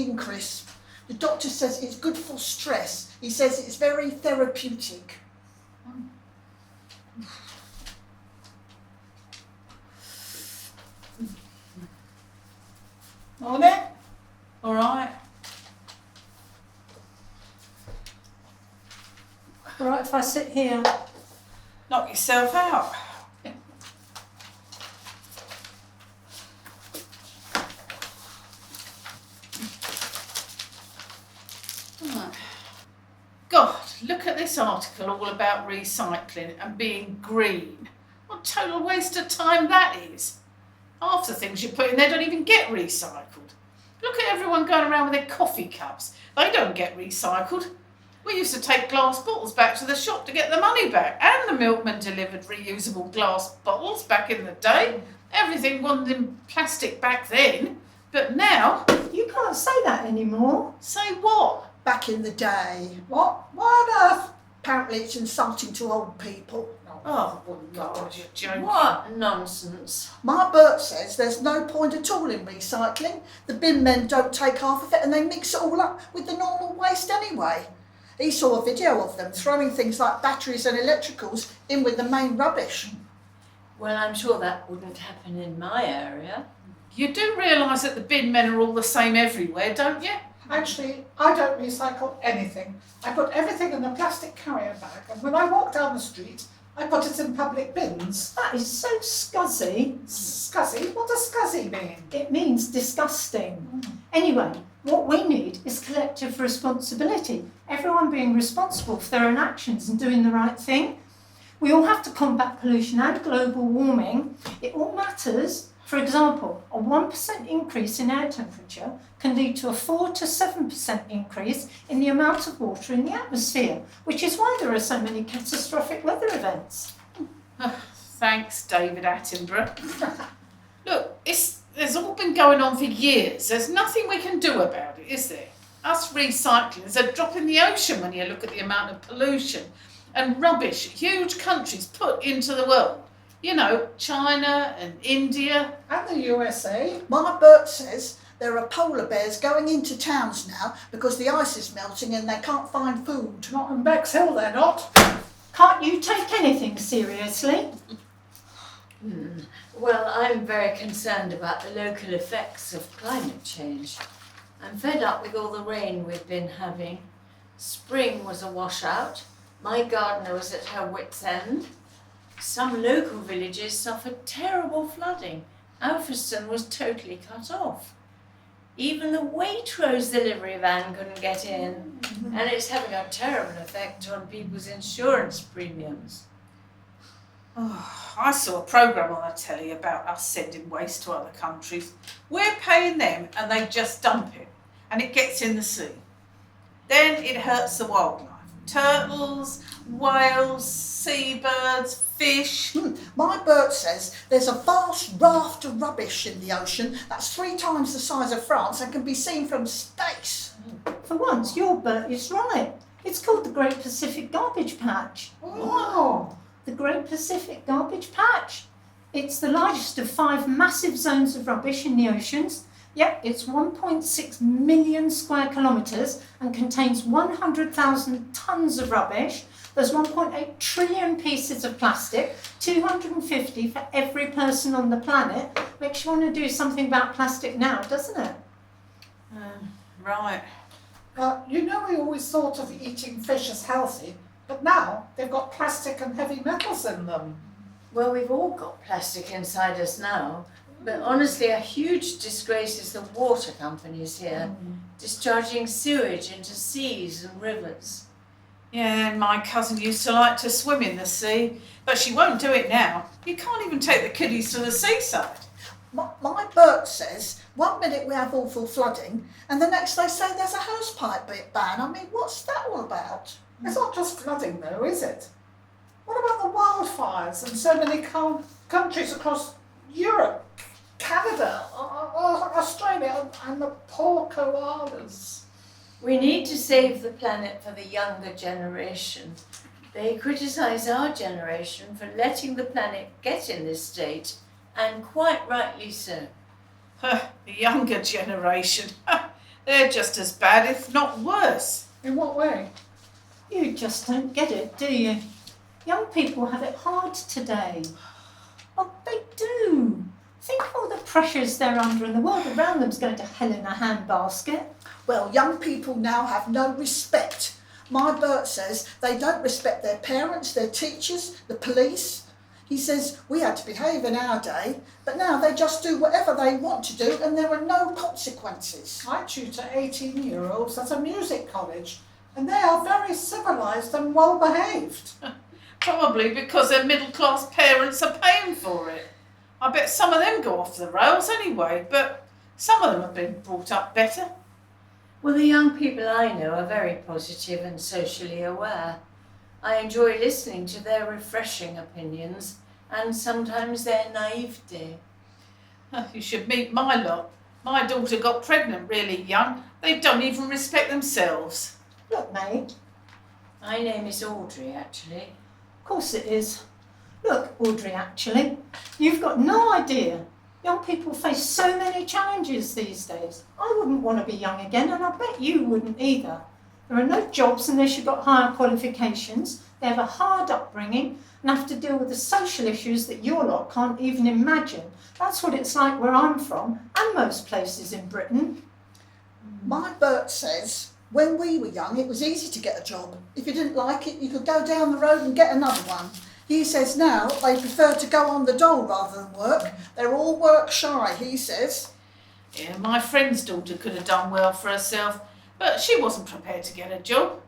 increase. The doctor says it's good for stress. He says it's very therapeutic. Morning. All right. All right, if I sit here. Knock yourself out. God, look at this article all about recycling and being green. What a total waste of time that is. Half the things you put in there don't even get recycled. Look at everyone going around with their coffee cups. They don't get recycled. We used to take glass bottles back to the shop to get the money back, and the milkman delivered reusable glass bottles back in the day. Everything wasn't in plastic back then, but now... You can't say that anymore. Say what? Back in the day. What? Why on earth? Apparently it's insulting to old people. Oh, God, you're joking. What nonsense. My Bert says there's no point at all in recycling. The bin men don't take half of it and they mix it all up with the normal waste anyway. He saw a video of them throwing things like batteries and electricals in with the main rubbish. Well, I'm sure that wouldn't happen in my area. You do realise that the bin men are all the same everywhere, don't you? Actually, I don't recycle anything. I put everything in a plastic carrier bag, and when I walk down the street, I put it in public bins. That is so scuzzy. Scuzzy? What does scuzzy mean? It means disgusting. Anyway, what we need is collective responsibility. Everyone being responsible for their own actions and doing the right thing. We all have to combat pollution and global warming. It all matters. For example, a 1% increase in air temperature can lead to a 4 to 7% increase in the amount of water in the atmosphere, which is why there are so many catastrophic weather events. Thanks, David Attenborough. Look, there's all been going on for years. There's nothing we can do about it, is there? Us recycling is a drop in the ocean when you look at the amount of pollution and rubbish huge countries put into the world. You know, China and India. And the USA. My Bert says there are polar bears going into towns now because the ice is melting and they can't find food. Not in Bexhill, they're not. Can't you take anything seriously? Well, I'm very concerned about the local effects of climate change. I'm fed up with all the rain we've been having. Spring was a washout. My gardener was at her wit's end. Some local villages suffered terrible flooding. Alfriston was totally cut off. Even the Waitrose delivery van couldn't get in, and it's having a terrible effect on people's insurance premiums. Oh, I saw a programme on the telly about us sending waste to other countries. We're paying them and they just dump it, and it gets in the sea. Then it hurts the wildlife. Turtles, whales, seabirds, fish. My Bert says there's a vast raft of rubbish in the ocean that's 3 times the size of France and can be seen from space. For once, your Bert is right. It's called the Great Pacific Garbage Patch. Oh. The Great Pacific Garbage Patch. It's the largest of 5 massive zones of rubbish in the oceans. Yep, it's 1.6 million square kilometres and contains 100,000 tonnes of rubbish. There's 1.8 trillion pieces of plastic, 250 for every person on the planet. Makes you want to do something about plastic now, doesn't it? Right. You know, we always thought of eating fish as healthy, but now they've got plastic and heavy metals in them. Well, we've all got plastic inside us now, but honestly, a huge disgrace is the water companies here, discharging sewage into seas and rivers. Yeah, and my cousin used to like to swim in the sea, but she won't do it now. You can't even take the kiddies to the seaside. My Bert says 1 minute we have awful flooding and the next they say there's a hosepipe ban. I mean, what's that all about? It's not just flooding though, is it? What about the wildfires in so many countries across Europe, Canada, Australia, and the poor koalas? We need to save the planet for the younger generation. They criticise our generation for letting the planet get in this state, and quite rightly so. The younger generation. They're just as bad, if not worse. In what way? You just don't get it, do you? Young people have it hard today. Oh, they do. Think of all the pressures they're under and the world around them's going to hell in a handbasket. Well, young people now have no respect. My Bert says they don't respect their parents, their teachers, the police. He says we had to behave in our day, but now they just do whatever they want to do and there are no consequences. I tutor 18-year-olds at a music college, and they are very civilised and well behaved. Probably because their middle-class parents are paying for it. I bet some of them go off the rails anyway, but some of them have been brought up better. Well, the young people I know are very positive and socially aware. I enjoy listening to their refreshing opinions and sometimes their naivety. You should meet my lot. My daughter got pregnant really young. They don't even respect themselves. Look, mate, My name is Audrey, actually. of course it is. Look, Audrey, actually, you've got no idea. Young people face so many challenges these days. I wouldn't want to be young again, and I bet you wouldn't either. There are no jobs unless you've got higher qualifications. They have a hard upbringing and have to deal with the social issues that your lot can't even imagine. That's what it's like where I'm from, and most places in Britain. My Bert says when we were young it was easy to get a job. If you didn't like it, you could go down the road and get another one. He says now they prefer to go on the dole rather than work. They're all work shy, he says. Yeah, my friend's daughter could have done well for herself, but she wasn't prepared to get a job.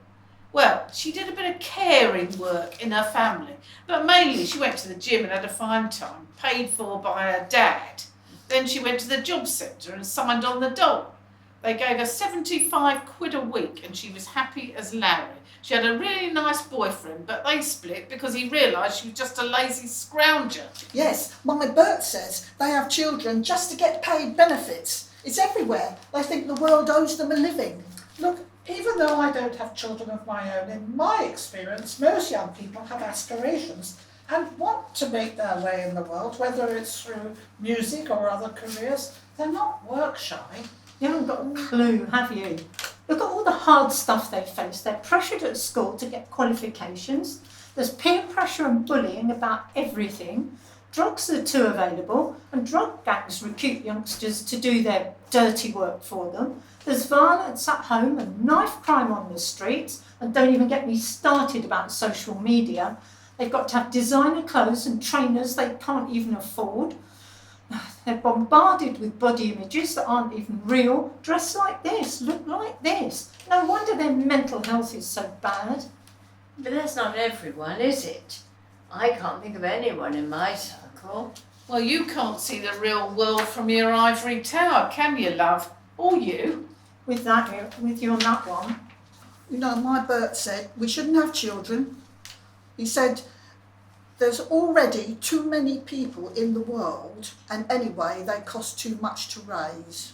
Well, she did a bit of caring work in her family, but mainly she went to the gym and had a fine time, paid for by her dad. Then she went to the job centre and signed on the dole. They gave her 75 quid a week and she was happy as Larry. She had a really nice boyfriend, but they split because he realised she was just a lazy scrounger. Yes, my Bert says they have children just to get paid benefits. It's everywhere. They think the world owes them a living. Look, even though I don't have children of my own, in my experience, most young people have aspirations and want to make their way in the world, whether it's through music or other careers. They're not work shy. You haven't got a clue, have you? Look at all the hard stuff they face. They're pressured at school to get qualifications. There's peer pressure and bullying about everything. Drugs are too available, and drug gangs recruit youngsters to do their dirty work for them. There's violence at home and knife crime on the streets, and don't even get me started about social media. They've got to have designer clothes and trainers they can't even afford. They're bombarded with body images that aren't even real. Dress like this, look like this. No wonder their mental health is so bad. But that's not everyone, is it? I can't think of anyone in my circle. Well, you can't see the real world from your ivory tower, can you, love? Or you? With you on that one. You know, my Bert said we shouldn't have children. He said there's already too many people in the world, and anyway, they cost too much to raise.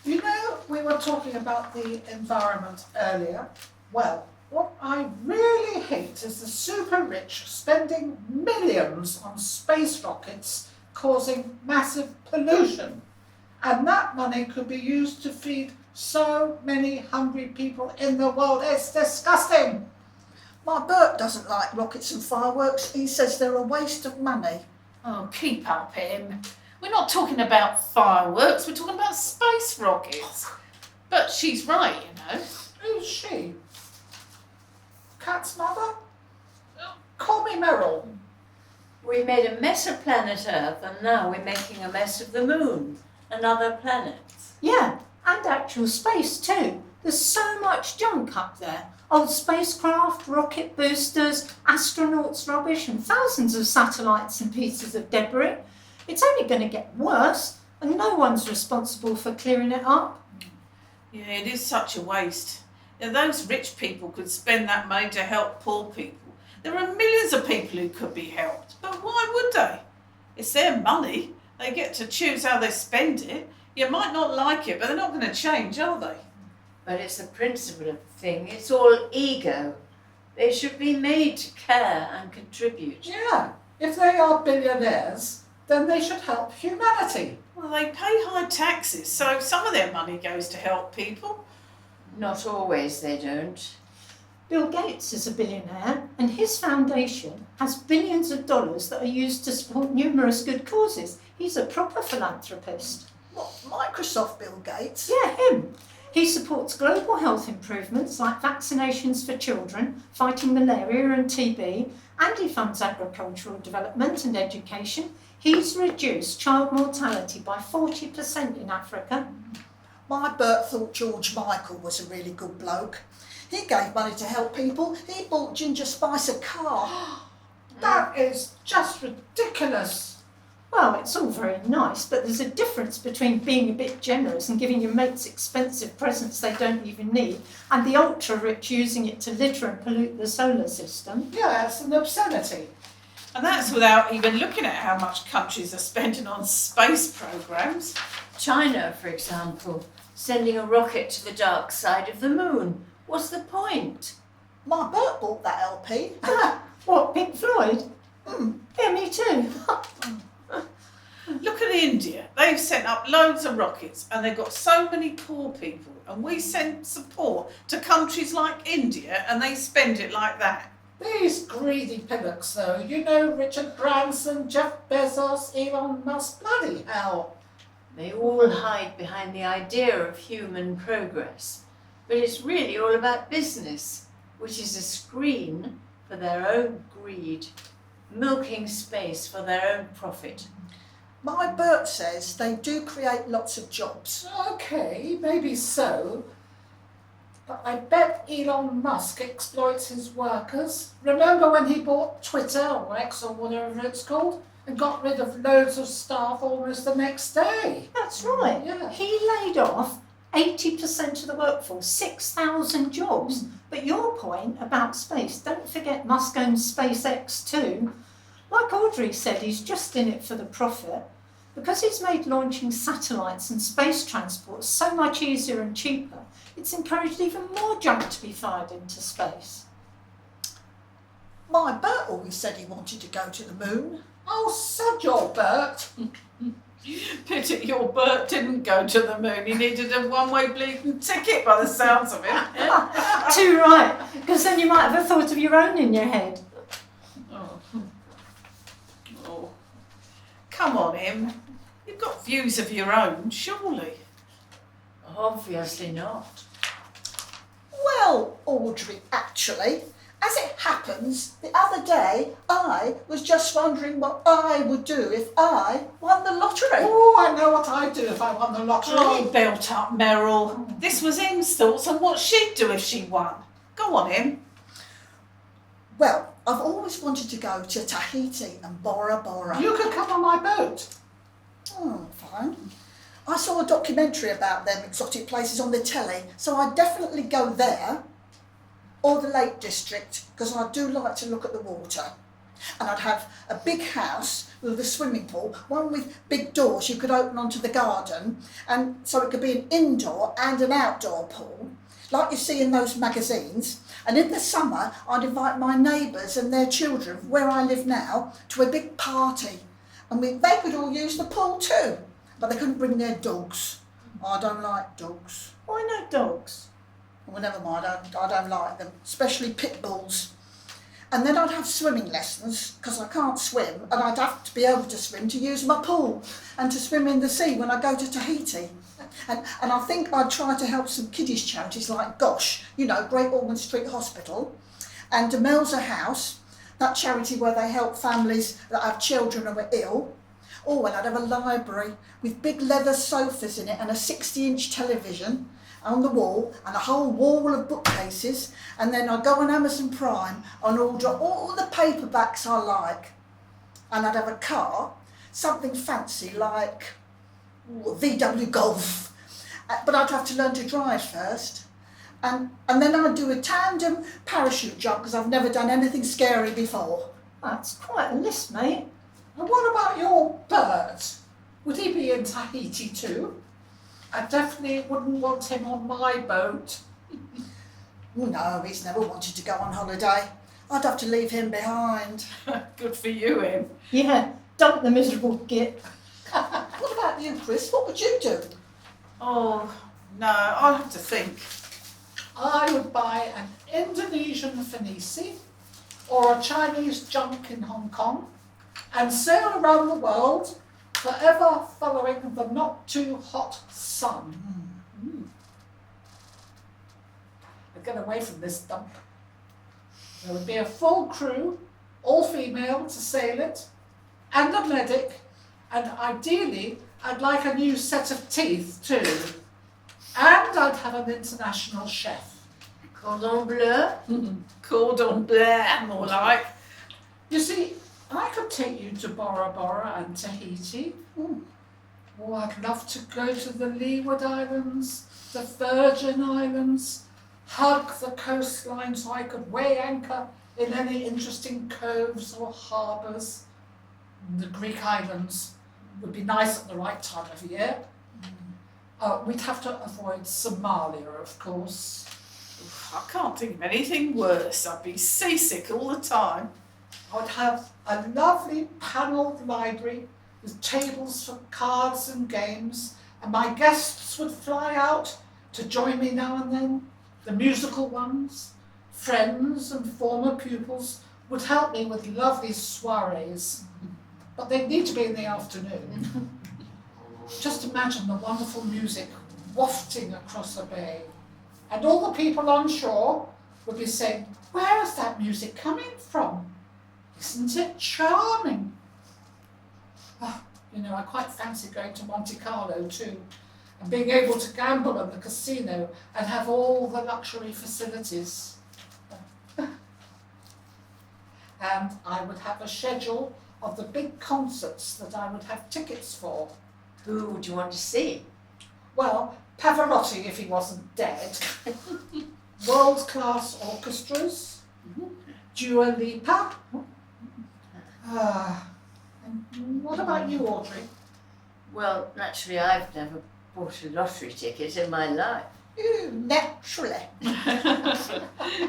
You know, we were talking about the environment earlier. Well, what I really hate is the super rich spending millions on space rockets causing massive pollution. And that money could be used to feed so many hungry people in the world. It's disgusting. My Bert doesn't like rockets and fireworks. He says they're a waste of money. Oh, keep up, Em. We're not talking about fireworks, we're talking about space rockets. But she's right, you know. Who's she? Kat's mother? Call me Meryl. We made a mess of planet Earth and now we're making a mess of the moon and other planets. Yeah, and actual space too. There's so much junk up there. Old spacecraft, rocket boosters, astronauts' rubbish, and thousands of satellites and pieces of debris. It's only going to get worse, and no one's responsible for clearing it up. Yeah, it is such a waste. Now, those rich people could spend that money to help poor people. There are millions of people who could be helped, but why would they? It's their money. They get to choose how they spend it. You might not like it, but they're not going to change, are they? But it's the principle of the thing. It's all ego. They should be made to care and contribute. Yeah, if they are billionaires, then they should help humanity. Well, they pay high taxes, so some of their money goes to help people. Not always they don't. Bill Gates is a billionaire, and his foundation has billions of dollars that are used to support numerous good causes. He's a proper philanthropist. What, Microsoft Bill Gates? Yeah, him. He supports global health improvements like vaccinations for children, fighting malaria and TB, and he funds agricultural development and education. He's reduced child mortality by 40% in Africa. My Bert thought George Michael was a really good bloke. He gave money to help people. He bought Ginger Spice a car. That is just ridiculous. Well, it's all very nice, but there's a difference between being a bit generous and giving your mates expensive presents they don't even need, and the ultra-rich using it to litter and pollute the solar system. Yeah, it's an obscenity. And that's without even looking at how much countries are spending on space programs. China, for example, sending a rocket to the dark side of the moon. What's the point? My Bert bought that LP. What, Pink Floyd? Yeah, me too. Look at India. They've sent up loads of rockets and they've got so many poor people. And we send support to countries like India and they spend it like that. These greedy piddocks, though. You know, Richard Branson, Jeff Bezos, Elon Musk, bloody hell. They all hide behind the idea of human progress. But it's really all about business, which is a screen for their own greed, milking space for their own profit. My Bert says they do create lots of jobs. Okay, maybe so. But I bet Elon Musk exploits his workers. Remember when he bought Twitter, or X, or whatever it's called, and got rid of loads of staff almost the next day? That's right. Yeah. He laid off 80% of the workforce, 6,000 jobs. But your point about space, don't forget Musk owns SpaceX too. Like Audrey said, he's just in it for the profit. Because he's made launching satellites and space transport so much easier and cheaper, it's encouraged even more junk to be fired into space. My Bert always said he wanted to go to the moon. Oh, sod your Bert. Pity your Bert didn't go to the moon. He needed a one-way bleeding ticket by the sounds of it. Too right, because then you might have a thought of your own in your head. Oh. Come on, Em. You've got views of your own, surely. Obviously not. Well, Audrey, actually, as it happens, the other day I was just wondering what I would do if I won the lottery. Oh, I know what I'd do if I won the lottery. Oh, built up, Meryl. This was Em's thoughts on what she'd do if she won. Go on, Em. Well, I've always wanted to go to Tahiti and Bora Bora. You could come on my boat. Oh, fine. I saw a documentary about them exotic places on the telly, so I'd definitely go there, or the Lake District, because I do like to look at the water. And I'd have a big house with a swimming pool, one with big doors you could open onto the garden, and so it could be an indoor and an outdoor pool, like you see in those magazines. And in the summer, I'd invite my neighbours and their children, where I live now, to a big party. And they could all use the pool too, but they couldn't bring their dogs. I don't like dogs. Why no dogs? Well, never mind, I don't like them, especially pit bulls. And then I'd have swimming lessons, because I can't swim, and I'd have to be able to swim to use my pool and to swim in the sea when I go to Tahiti. And I think I'd try to help some kiddies charities like GOSH, you know, Great Ormond Street Hospital, and Demelza House, that charity where they help families that have children who are ill. Oh, and I'd have a library with big leather sofas in it and a 60-inch television on the wall and a whole wall of bookcases. And then I'd go on Amazon Prime and order all the paperbacks I like. And I'd have a car, something fancy like VW Golf. But I'd have to learn to drive first. And then I'd do a tandem parachute jump because I've never done anything scary before. That's quite a list, mate. And what about your Bert? Would he be in Tahiti too? I definitely wouldn't want him on my boat. No, he's never wanted to go on holiday. I'd have to leave him behind. Good for you, Em. Yeah, dump the miserable git. What about you, Chris? What would you do? Oh, no, I'll have to think. I would buy an Indonesian Phoenici or a Chinese junk in Hong Kong and sail around the world, forever following the not too hot sun. I'd get away from this dump. There would be a full crew, all female, to sail it, and a medic, and ideally I'd like a new set of teeth too. And I'd have an international chef. Cordon bleu? Cordon bleu, more like. You see, I could take you to Bora Bora and Tahiti. Oh, I'd love to go to the Leeward Islands, the Virgin Islands, hug the coastline so I could weigh anchor in any interesting coves or harbours. The Greek islands would be nice at the right time of year. We'd have to avoid Somalia, of course. I can't think of anything worse. I'd be seasick all the time. I'd have a lovely panelled library with tables for cards and games, and my guests would fly out to join me now and then. The musical ones, friends and former pupils would help me with lovely soirees, but they'd need to be in the afternoon. Just imagine the wonderful music wafting across the bay, and all the people on shore would be saying, "Where is that music coming from? Isn't it charming?" Oh, I quite fancy going to Monte Carlo too, and being able to gamble at the casino and have all the luxury facilities. And I would have a schedule of the big concerts that I would have tickets for. Who would you want to see? Well, Pavarotti if he wasn't dead. World-class orchestras. Dua Lipa. And what about you, Audrey? Well, naturally, I've never bought a lottery ticket in my life. Naturally.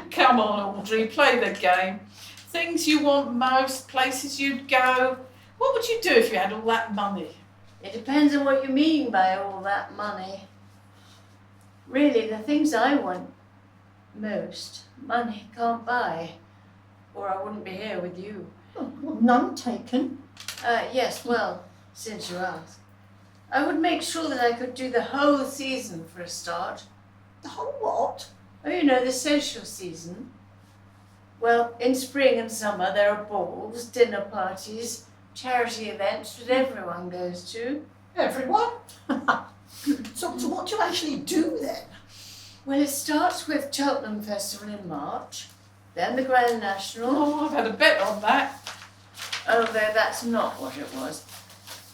Come on, Audrey, play the game. Things you want most, places you'd go. What would you do if you had all that money? It depends on what you mean by all that money. Really, the things I want most, money can't buy, or I wouldn't be here with you. Well, none taken. Yes, well, since you ask. I would make sure that I could do the whole season for a start. The whole what? Oh, the social season. Well, in spring and summer there are balls, dinner parties, charity events that everyone goes to. Everyone? So what do you actually do then? Well, it starts with Cheltenham Festival in March, then the Grand National. Oh, I've had a bet on that. Although that's not what it was.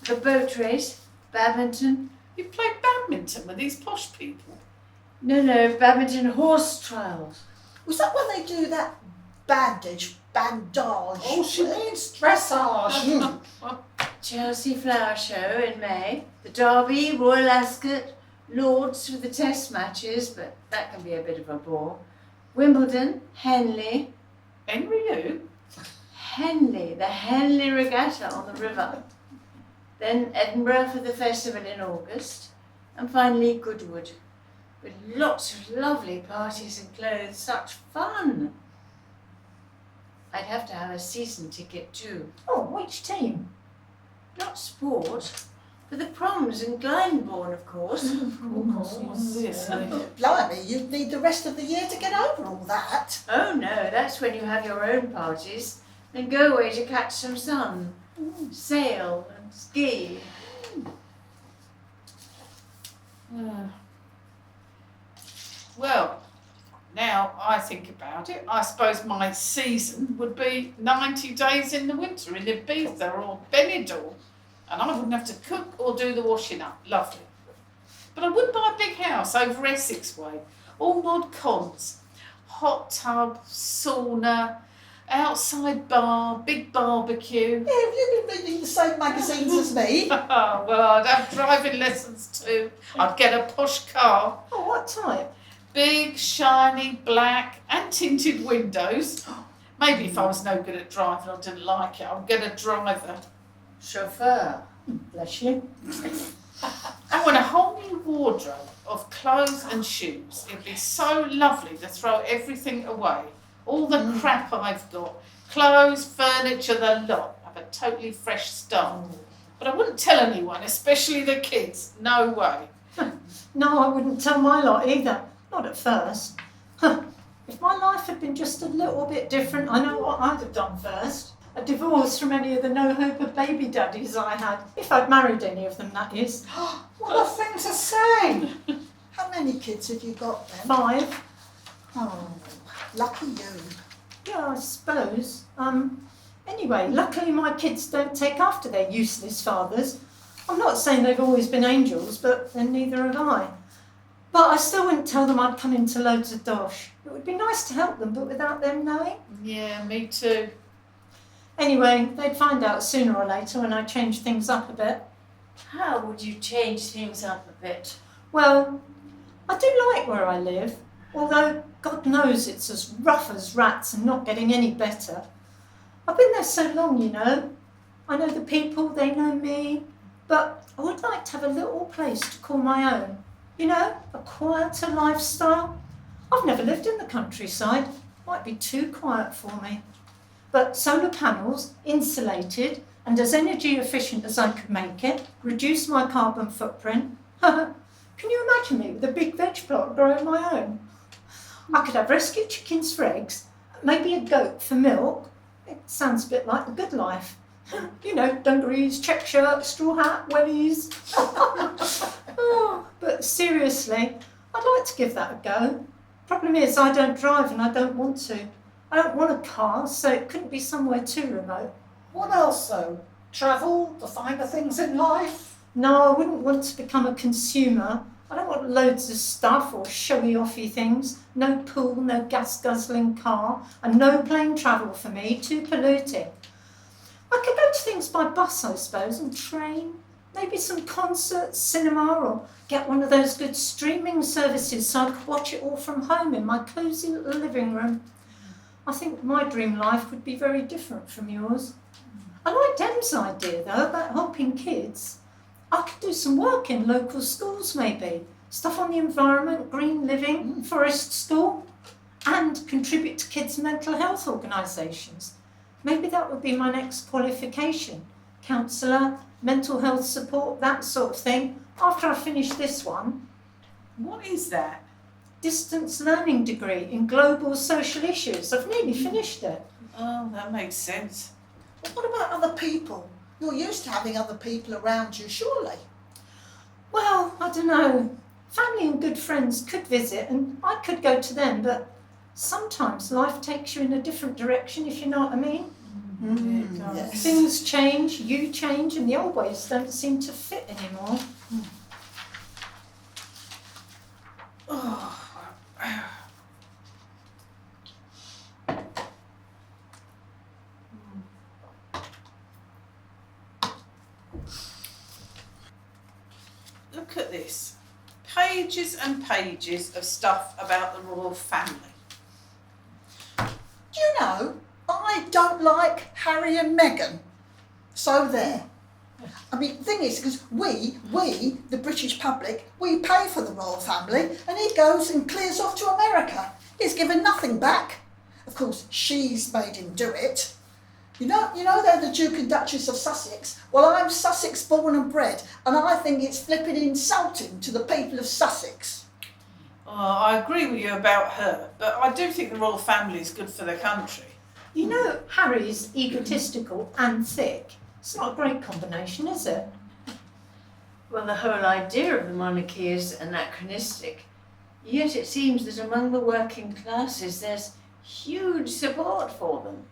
The boat race, badminton. You play badminton with these posh people. No, badminton horse trials. Was that when they do that bandage? Oh, she means dressage. Chelsea Flower Show in May. The Derby, Royal Ascot, Lords for the test matches, but that can be a bit of a bore. Wimbledon, Henley. Henry who? Henley, the Henley Regatta on the river. Then Edinburgh for the festival in August. And finally Goodwood, with lots of lovely parties and clothes. Such fun! I'd have to have a season ticket too. Oh, which team? Not sport, but the proms in Glyndebourne, of course. Yes. Blimey, you'd need the rest of the year to get over all that. Oh no, that's when you have your own parties, then go away to catch some sun, sail and ski. Well, now I think about it, I suppose my season would be 90 days in the winter in Ibiza or Benidorm, and I wouldn't have to cook or do the washing up. Lovely. But I would buy a big house over Essex way, all mod cons, hot tub, sauna, outside bar, big barbecue. Yeah, have you been reading the same magazines as me? Well, I'd have driving lessons too. I'd get a posh car. Oh, what type? Big, shiny, black and tinted windows. Maybe if I was no good at driving or didn't like it, I'd get a driver. Chauffeur. Bless you. I want a whole new wardrobe of clothes and shoes. It'd be so lovely to throw everything away. All the crap I've got. Clothes, furniture, the lot. Have a totally fresh start. But I wouldn't tell anyone, especially the kids. No way. No, I wouldn't tell my lot either. Not at first. If my life had been just a little bit different, I know what I'd have done first. A divorce from any of the no hope of baby daddies I had. If I'd married any of them, that is. What a thing to say! How many kids have you got then? 5. Oh, lucky you. Yeah, I suppose. Anyway, luckily my kids don't take after their useless fathers. I'm not saying they've always been angels, but then neither have I. But I still wouldn't tell them I'd come into loads of dosh. It would be nice to help them, but without them knowing. Yeah, me too. Anyway, they'd find out sooner or later when I change things up a bit. How would you change things up a bit? Well, I do like where I live, although God knows it's as rough as rats and not getting any better. I've been there so long, you know. I know the people, they know me, but I would like to have a little place to call my own. You know, a quieter lifestyle. I've never lived in the countryside. Might be too quiet for me. But solar panels, insulated, and as energy efficient as I could make it, reduce my carbon footprint. Can you imagine me with a big veg plot growing my own? I could have rescue chickens for eggs, maybe a goat for milk. It sounds a bit like the good life. You know, dungarees, check shirt, straw hat, wellies. Oh, but seriously, I'd like to give that a go. Problem is, I don't drive and I don't want to. I don't want a car, so it couldn't be somewhere too remote. What else though? Travel, the finer things in life? No, I wouldn't want to become a consumer. I don't want loads of stuff or showy offy things. No pool, no gas guzzling car, and no plane travel for me, too polluting. I could go to things by bus, I suppose, and train. Maybe some concerts, cinema, or get one of those good streaming services so I could watch it all from home in my cosy little living room. I think my dream life would be very different from yours. I like Dem's idea, though, about helping kids. I could do some work in local schools, maybe. Stuff on the environment, green living, forest school, and contribute to kids' mental health organisations. Maybe that would be my next qualification. Counsellor, mental health support, that sort of thing, after I finish this one. What is that? Distance learning degree in global social issues. I've nearly finished it. Oh, that makes sense. But what about other people? You're used to having other people around you, surely. Well, I don't know. Family and good friends could visit and I could go to them, but sometimes life takes you in a different direction, if you know what I mean. Yes. Things change, you change, and the old ways don't seem to fit anymore. Oh. Look at this. Pages and pages of stuff about the royal family. Do you know, I don't like Harry and Meghan. So there. I mean, the thing is, because we, the British public, we pay for the royal family, and he goes and clears off to America. He's given nothing back. Of course, she's made him do it. You know they're the Duke and Duchess of Sussex? Well, I'm Sussex born and bred, and I think it's flipping insulting to the people of Sussex. Oh, I agree with you about her, but I do think the royal family is good for the country. You know, Harry's egotistical and thick. It's not a great combination, is it? Well, the whole idea of the monarchy is anachronistic. Yet it seems that among the working classes there's huge support for them.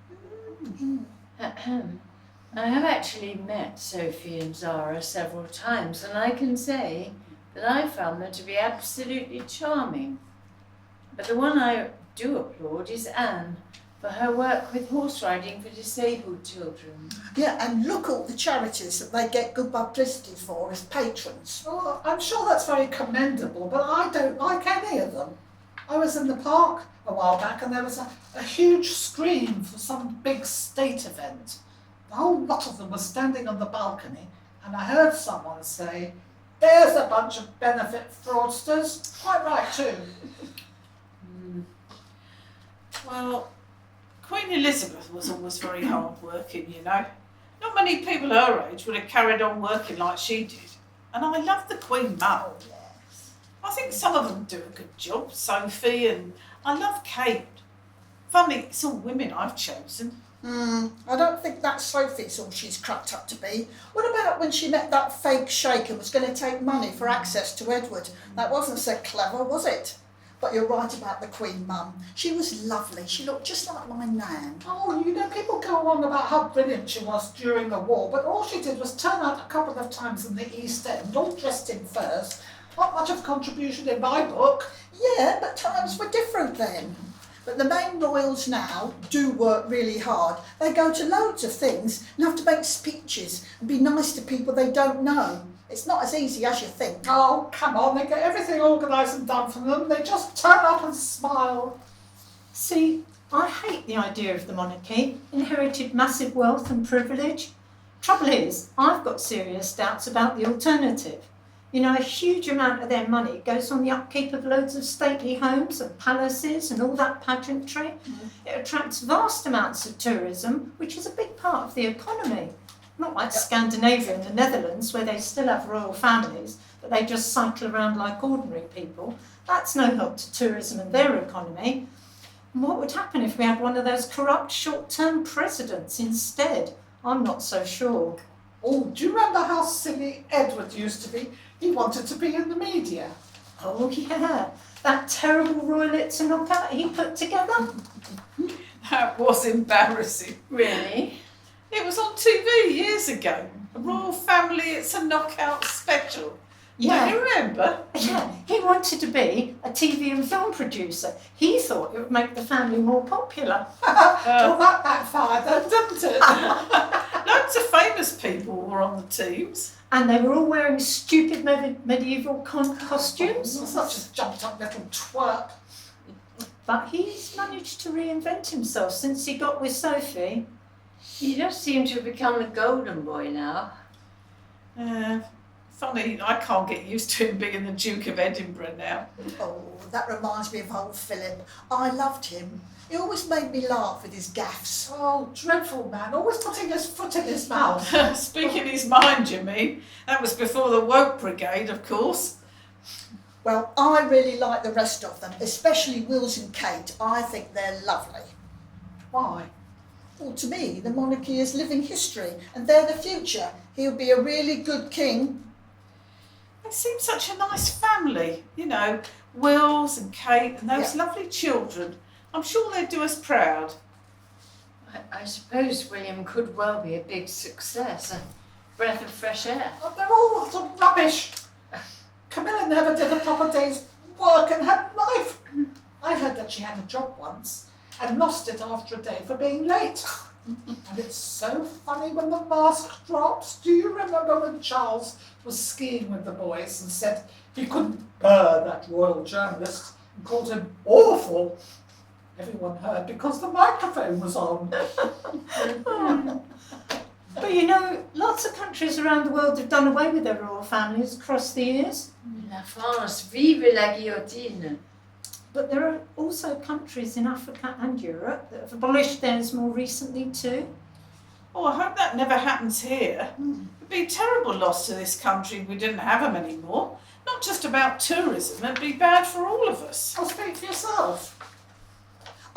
I have actually met Sophie and Zara several times, and I can say that I found them to be absolutely charming. But the one I do applaud is Anne, for her work with horse riding for disabled children. Yeah, and look at all the charities that they get good publicity for as patrons. Well, I'm sure that's very commendable, but I don't like any of them. I was in the park a while back and there was a huge screen for some big state event. a whole lot of them were standing on the balcony, and I heard someone say, "There's a bunch of benefit fraudsters." Quite right too. Well, Queen Elizabeth was always very hard working, you know. Not many people her age would have carried on working like she did. And I love the Queen Mum. I think some of them do a good job, Sophie, and I love Kate. Funny, it's all women I've chosen. I don't think that Sophie's all she's cracked up to be. What about when she met that fake sheikh and was going to take money for access to Edward? That wasn't so clever, was it? But you're right about the Queen Mum. She was lovely. She looked just like my nan. Oh, you know, people go on about how brilliant she was during the war, but all she did was turn out a couple of times in the East End, all dressed in furs. Not much of a contribution in my book. Yeah, but times were different then. But the main royals now do work really hard. They go to loads of things and have to make speeches and be nice to people they don't know. It's not as easy as you think. Oh, come on, they get everything organised and done for them. They just turn up and smile. See, I hate the idea of the monarchy, inherited massive wealth and privilege. Trouble is, I've got serious doubts about the alternative. You know, a huge amount of their money goes on the upkeep of loads of stately homes and palaces and all that pageantry. It attracts vast amounts of tourism, which is a big part of the economy. Not like Scandinavia and the Netherlands, where they still have royal families, but they just cycle around like ordinary people. That's no help to tourism and their economy. And what would happen if we had one of those corrupt short-term presidents instead? I'm not so sure. Oh, do you remember how silly Edward used to be? He wanted to be in the media. Oh yeah, that terrible royalette knockout he put together. That was embarrassing. Really? It was on TV years ago. A royal family, it's a knockout special. Yeah. Do you remember? Yeah, he wanted to be a TV and film producer. He thought it would make the family more popular. Well, that backfired then, didn't it? Loads of famous people were on the teams. And they were all wearing stupid medieval costumes. Such a jumped-up little twerp. But he's managed to reinvent himself since he got with Sophie. He does seem to have become the golden boy now. Funny, I can't get used to him being the Duke of Edinburgh now. Oh, that reminds me of old Philip. I loved him. He always made me laugh with his gaffes. Oh, dreadful man, always putting his foot in his mouth. Speaking his mind, you mean? That was before the woke brigade, of course. Well, I really like the rest of them, especially Wills and Kate. I think they're lovely. Why? Well, to me, the monarchy is living history, and they're the future. He'll be a really good king. They seem such a nice family, you know, Wills and Kate and those lovely children. I'm sure they'd do us proud. I suppose William could well be a big success, a breath of fresh air. Oh, they're all lots of rubbish. Camilla never did a proper day's work and had life. I heard that she had a job once and lost it after a day for being late. And it's so funny when the mask drops. Do you remember when Charles was skiing with the boys and said he couldn't bear that royal journalist and called him awful? Everyone heard because the microphone was on. But you know, lots of countries around the world have done away with their royal families across the years. La France, vive la guillotine. But there are also countries in Africa and Europe that have abolished theirs more recently too. Oh, I hope that never happens here. It'd be a terrible loss to this country if we didn't have them anymore. Not just about tourism, it'd be bad for all of us. I'll speak for yourself.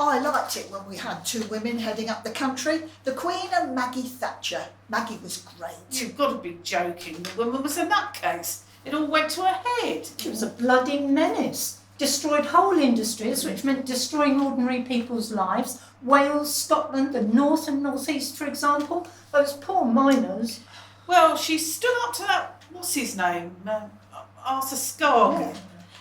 I liked it when we had two women heading up the country, the Queen and Maggie Thatcher. Maggie was great. You've got to be joking. The woman was a nutcase. It all went to her head. She was a bloody menace. Destroyed whole industries, which meant destroying ordinary people's lives. Wales, Scotland, the north and northeast, for example. Those poor miners. Well, she stood up to that, what's his name, Arthur Scargill,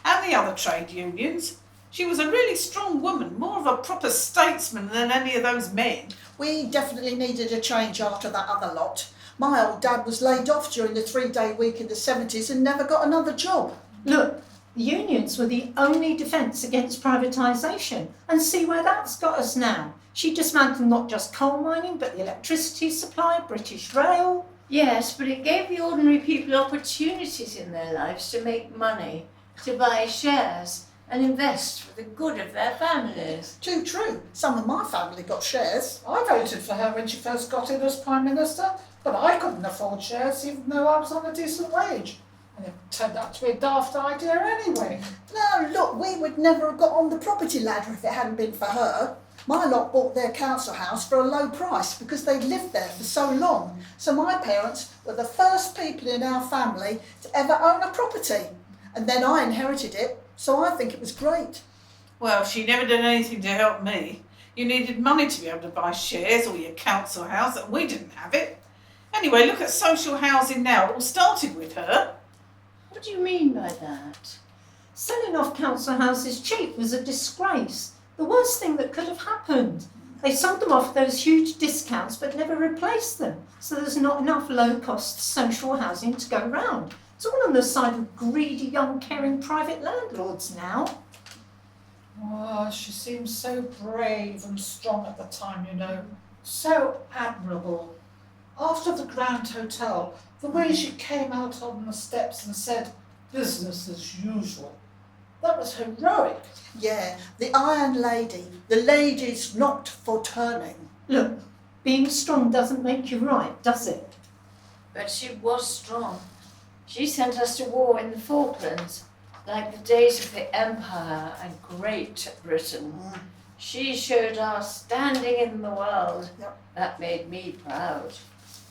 and the other trade unions. She was a really strong woman, more of a proper statesman than any of those men. We definitely needed a change after that other lot. My old dad was laid off during the 3-day week in the 70s and never got another job. Look, The unions were the only defence against privatisation, and see where that's got us now. She dismantled not just coal mining, but the electricity supply, British Rail. Yes, but it gave the ordinary people opportunities in their lives to make money, to buy shares and invest for the good of their families. Too true. Some of my family got shares. I voted for her when she first got in as Prime Minister, but I couldn't afford shares even though I was on a decent wage. And it turned out to be a daft idea anyway. No, look, we would never have got on the property ladder if it hadn't been for her. My lot bought their council house for a low price because they'd lived there for so long. So my parents were the first people in our family to ever own a property. And then I inherited it, so I think it was great. Well, she never did anything to help me. You needed money to be able to buy shares or your council house, and we didn't have it. Anyway, look at social housing now. It all started with her. What do you mean by that? Selling off council houses cheap was a disgrace. The worst thing that could have happened. They sold them off at those huge discounts but never replaced them. So there's not enough low-cost social housing to go round. It's all on the side of greedy, young, caring private landlords now. Oh, she seemed so brave and strong at the time, you know. So admirable. After the Grand Hotel, the way she came out on the steps and said, "Business as usual." That was heroic. Yeah, the Iron Lady. The lady's not for turning. Look, being strong doesn't make you right, does it? But she was strong. She sent us to war in the Falklands, like the days of the Empire and Great Britain. She showed our standing in the world. Yep. That made me proud.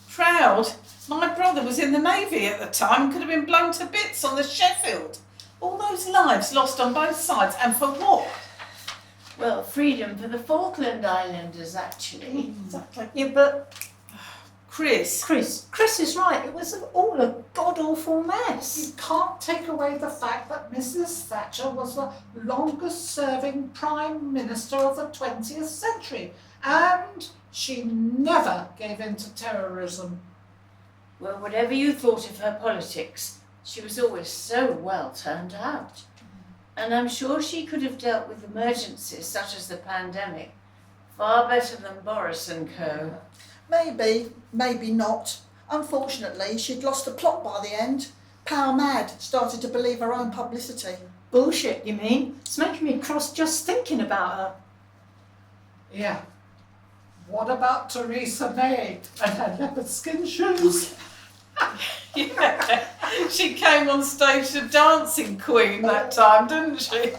Proud? My brother was in the Navy at the time, could have been blown to bits on the Sheffield. All those lives lost on both sides, and for what? Well, freedom for the Falkland Islanders, actually. Exactly. Yeah, but Chris. Chris is right. It was all a god-awful mess. You can't take away the fact that Mrs. Thatcher was the longest serving Prime Minister of the 20th century, and she never gave in to terrorism. Well, whatever you thought of her politics, she was always so well turned out. And I'm sure she could have dealt with emergencies such as the pandemic far better than Boris and co. Maybe, maybe not. Unfortunately, she'd lost the plot by the end. Power mad, started to believe her own publicity. Bullshit, you mean? It's making me cross just thinking about her. Yeah. What about Theresa May and her leopard skin shoes? Yeah, she came on stage to Dancing Queen that time, didn't she?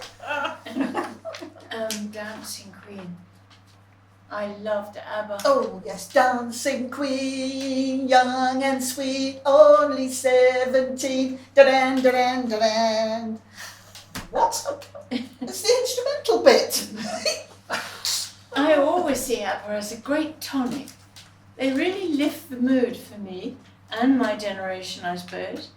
Dancing Queen. I loved ABBA. Oh yes, dancing queen, young and sweet, only 17. Da-dan, da-dan, da-dan. What? It's the instrumental bit. I always see ABBA as a great tonic. They really lift the mood for me, and my generation, I suppose.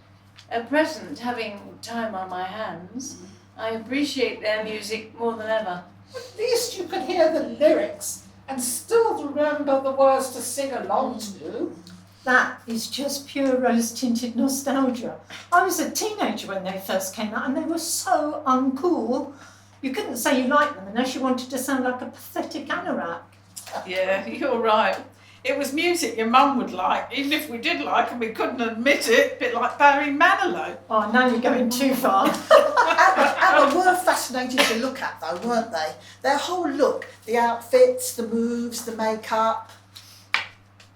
At present, having time on my hands, I appreciate their music more than ever. At least you could hear the lyrics and still remember the words to sing along to. That is just pure rose-tinted nostalgia. I was a teenager when they first came out and they were so uncool. You couldn't say you liked them unless you wanted to sound like a pathetic anorak. Yeah, you're right. It was music your mum would like, even if we did like and we couldn't admit it, a bit like Barry Manilow. Oh, now you're going too far. ABBA were fascinating to look at though, weren't they? Their whole look, the outfits, the moves, the makeup.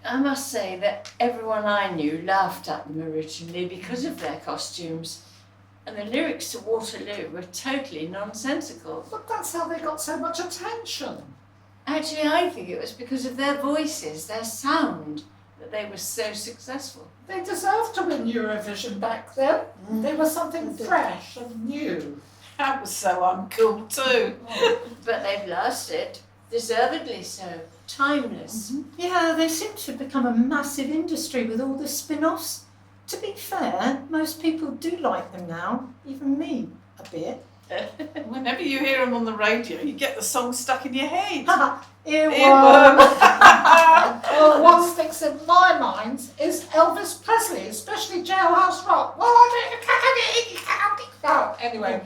I must say that everyone I knew laughed at them originally because of their costumes. And the lyrics to Waterloo were totally nonsensical. But that's how they got so much attention. Actually, I think it was because of their voices, their sound, that they were so successful. They deserved to win Eurovision back then. They were something fresh and new. That was so uncool too. But they've lasted, deservedly so, timeless. Yeah, they seem to have become a massive industry with all the spin-offs. To be fair, most people do like them now, even me, a bit. Whenever you hear them on the radio, you get the song stuck in your head. Earworm. Well, what sticks in my mind is Elvis Presley, especially Jailhouse Rock. Well, Anyway,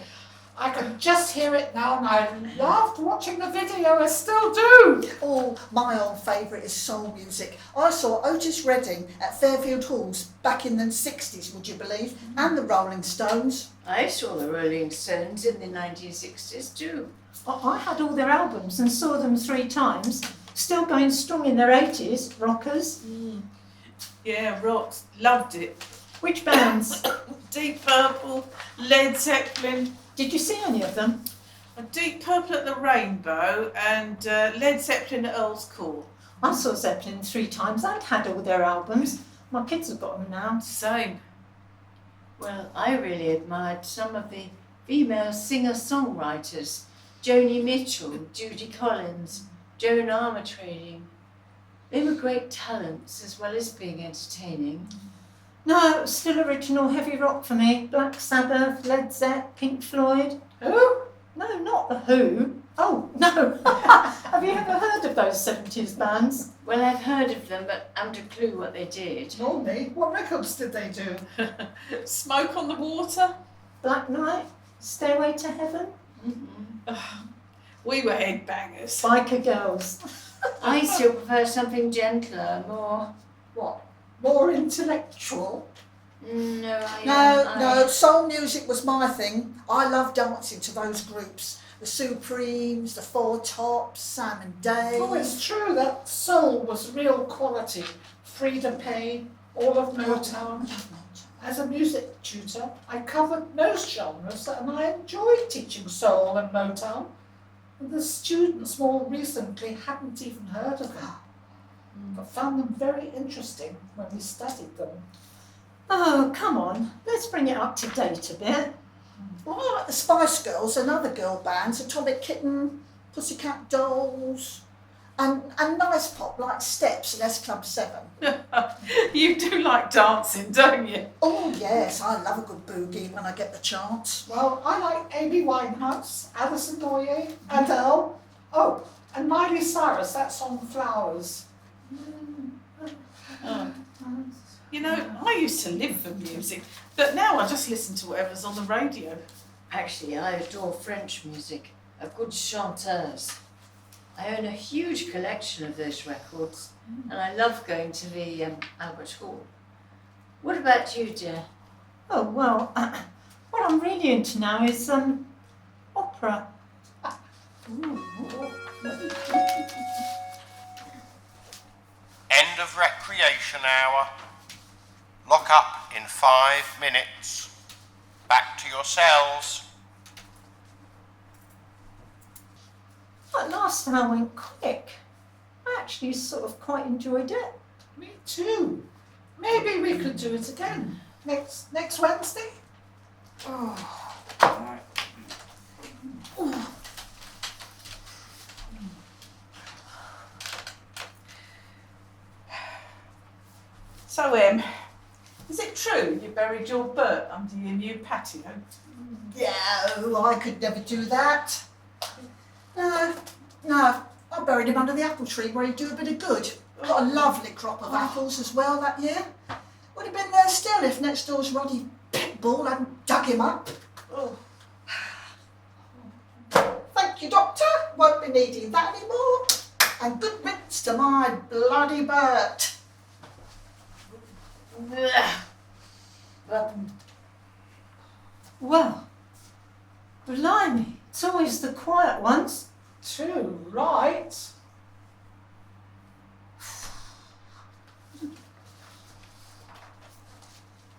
I can just hear it now, and I loved watching the video. I still do. Oh, my old favourite is soul music. I saw Otis Redding at Fairfield Halls back in the 60s, would you believe? And the Rolling Stones. I saw the Rolling Stones in the 1960s too. I had all their albums and saw them 3 times. Still going strong in their 80s, rockers. Yeah, rocks. Loved it. Which bands? Deep Purple, Led Zeppelin. Did you see any of them? Deep Purple at the Rainbow and Led Zeppelin at Earl's Court. I saw Zeppelin 3 times. I'd had all their albums. My kids have got them now. Same. Well, I really admired some of the female singer-songwriters. Joni Mitchell, Judy Collins, Joan Armatrading. They were great talents as well as being entertaining. No, still original heavy rock for me. Black Sabbath, Led Zepp, Pink Floyd. Who? No, not The Who. Oh, no. Have you ever heard of those 70s bands? Well, I've heard of them, but I haven't a clue what they did. Nor me. What records did they do? Smoke on the Water. Black Knight, Stairway to Heaven, We were headbangers. Biker Girls. I still prefer something gentler, more... What? More intellectual? No, soul music was my thing. I loved dancing to those groups. The Supremes, the Four Tops, Sam and Dave. Oh, it's true that soul was real quality. Frida Payne, all of Motown. As a music tutor, I covered most genres and I enjoyed teaching soul and Motown. And the students more recently hadn't even heard of them, but found them very interesting when we studied them. Oh, come on. Let's bring it up to date a bit. Well, I like the Spice Girls and other girl bands, Atomic Kitten, Pussycat Dolls, and nice pop like Steps and S Club 7. You do like dancing, don't you? Oh yes, I love a good boogie when I get the chance. Well, I like Amy Winehouse, Alison Doyer, Adele, oh, and Miley Cyrus, that song Flowers. You know, I used to live for music, but now I just listen to whatever's on the radio. Actually, I adore French music, a good chanteuse. I own a huge collection of those records, and I love going to the Albert Hall. What about you, dear? Oh, well, what I'm really into now is opera. End of recreation hour. Lock up in 5 minutes. Back to your cells. That last hour went quick. I actually sort of quite enjoyed it. Me too. Maybe we could do it again next Wednesday. So, is it true you buried your Bert under your new patio? Yeah, I could never do that. No, I buried him under the apple tree where he'd do a bit of good. Got a lovely crop of apples as well that year. Would have been there still if next door's Roddy Pitbull hadn't dug him up. Thank you, Doctor. Won't be needing that anymore. And good riddance to my bloody Bert. Well, blimey, it's always the quiet ones. Too right.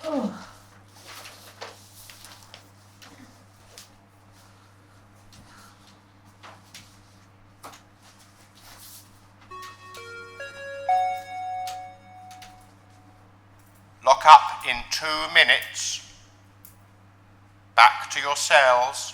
Oh. Lock up in 2 minutes. Back to your cells.